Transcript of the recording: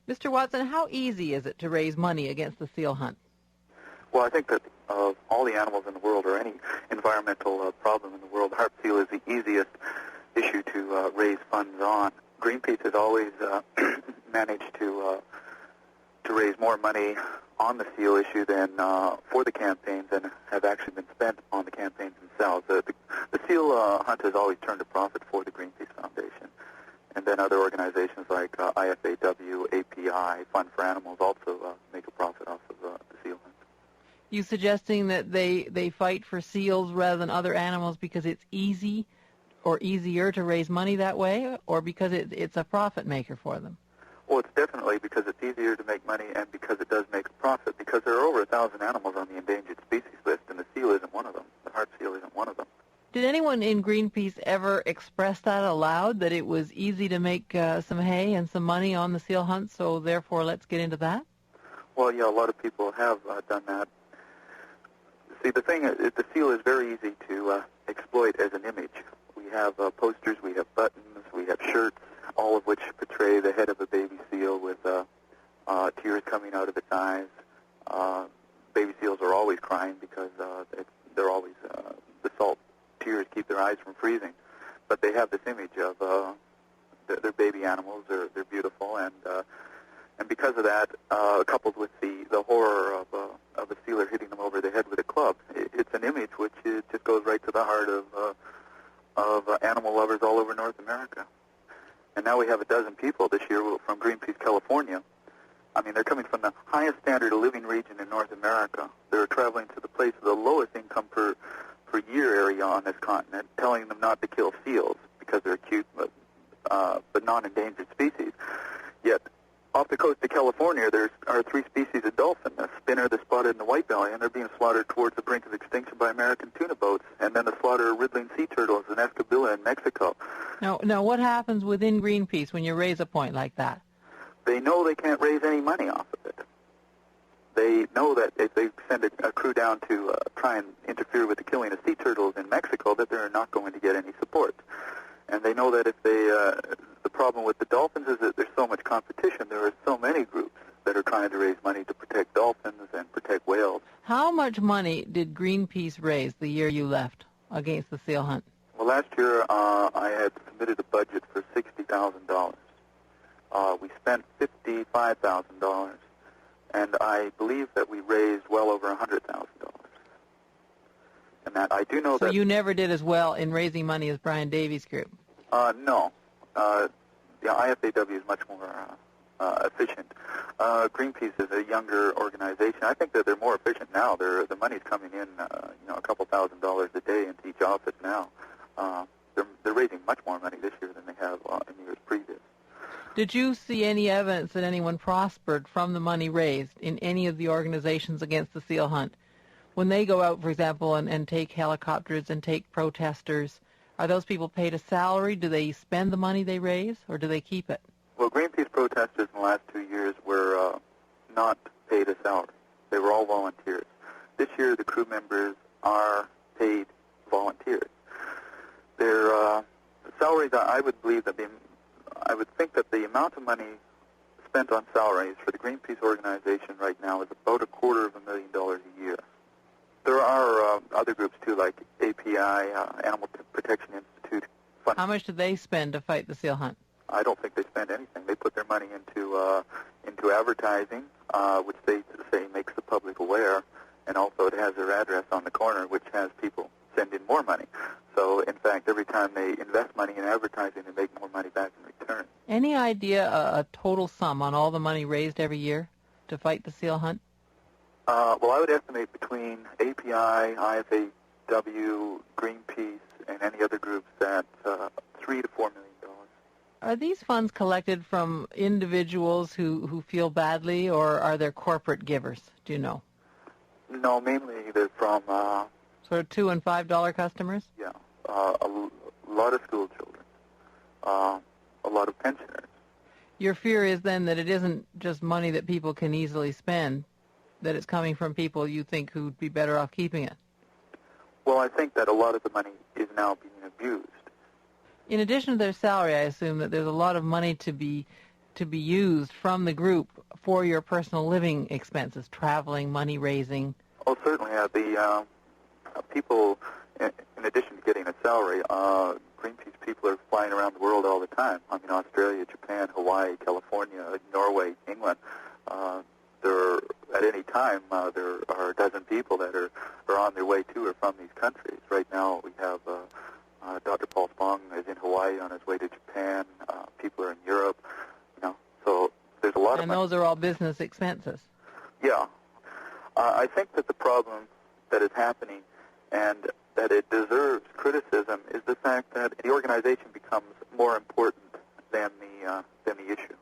Mr. Watson, how easy is it to raise money against the seal hunt? Well, I think that of all the animals in the world, or any environmental problem in the world, harp seal is the easiest issue to raise funds on. Greenpeace has always managed to raise more money on the seal issue than for the campaigns, and have actually been spent on the campaigns themselves. The seal hunt has always turned a profit for the Greenpeace Foundation. And then other organizations like IFAW, API, Fund for Animals also make a profit off of the seal hunt. You suggesting that they fight for seals rather than other animals because it's easy or easier to raise money that way, or because it's a profit maker for them? Well, it's definitely because it's easier to make money and because it does make a profit, because there are over 1,000 animals on the endangered species list, and the seal isn't one of them. The harp seal isn't one of them. Did anyone in Greenpeace ever express that aloud, that it was easy to make some hay and some money on the seal hunt, so therefore let's get into that? Well, yeah, a lot of people have done that. See, the thing is, the seal is very easy to exploit as an image. We have posters, we have buttons, we have shirts, all of which portray the head of a baby seal with tears coming out of its eyes. Baby seals are always crying because they're always, the salt tears keep their eyes from freezing. But they have this image of they're baby animals, they're beautiful, and because of that, coupled with the horror of a sealer hitting them over the head with a club, it's an image which just goes right to the heart of animal lovers all over North America. And now we have a dozen people this year from Greenpeace California. I mean, they're coming from the highest standard of living region in North America. They're traveling to the place of the lowest income per year area on this continent, telling them not to kill seals because they're cute but non-endangered species. Yet, off the coast of California, there are 3 species of dolphin, the spinner, the spotted, and the whitebelly, and they're being slaughtered towards the brink of extinction by American tuna boats, and then the slaughter of riddling sea turtles and escabilla in Mexico. Now, what happens within Greenpeace when you raise a point like that? They know they can't raise any money off of it. They know that if they send a crew down to try and interfere with the killing of sea turtles in Mexico, that they're not going to get any support. And they know that if the problem with the dolphins is that there's so much competition. There are so many groups that are trying to raise money to protect dolphins and protect whales. How much money did Greenpeace raise the year you left against the seal hunt? Well, last year I had submitted a budget for $60,000. We spent $55,000, and I believe that we raised well over $100,000. And that I do know that... So you never did as well in raising money as Brian Davies' group? No. The IFAW is much more efficient. Greenpeace is a younger organization. I think that they're more efficient now. The money's coming in, a couple $1,000s a day into each office now. They're raising much more money this year than they have in years previous. Did you see any evidence that anyone prospered from the money raised in any of the organizations against the seal hunt? When they go out, for example, and take helicopters and take protesters, are those people paid a salary? Do they spend the money they raise, or do they keep it? Well, Greenpeace protesters in the last 2 years were not paid a salary. They were all volunteers. This year, the crew members are paid volunteers. Their salaries, I would think that the amount of money spent on salaries for the Greenpeace organization right now is about $250,000 a year. There are other groups, too, like API, Animal Protection Institute. How much do they spend to fight the seal hunt? I don't think they spend anything. They put their money into advertising, which they say makes the public aware, and also it has their address on the corner, which has people send in more money. So, in fact, every time they invest money in advertising, they make more money back in return. Any idea a total sum on all the money raised every year to fight the seal hunt? Well, I would estimate between API, IFAW, Greenpeace, and any other groups that $3 to $4 million. Are these funds collected from individuals who feel badly, or are there corporate givers? Do you know? No, mainly they're from... sort of $2 and $5 customers? Yeah, a lot of school children, a lot of pensioners. Your fear is then that it isn't just money that people can easily spend, that it's coming from people you think who'd be better off keeping it? Well, I think that a lot of the money is now being abused. In addition to their salary, I assume that there's a lot of money to be to be used from the group for your personal living expenses, traveling, money raising? Oh, certainly. The people, in addition to getting a salary, Greenpeace people are flying around the world all the time. I mean, Australia, Japan, Hawaii, California, Norway, England. At any time, there are a dozen people that are on their way to or from these countries. Right now, we have Dr. Paul Spong is in Hawaii on his way to Japan. People are in Europe. So there's a lot of. And those are all business expenses. Yeah. I think that the problem that is happening and that it deserves criticism is the fact that the organization becomes more important than the issue.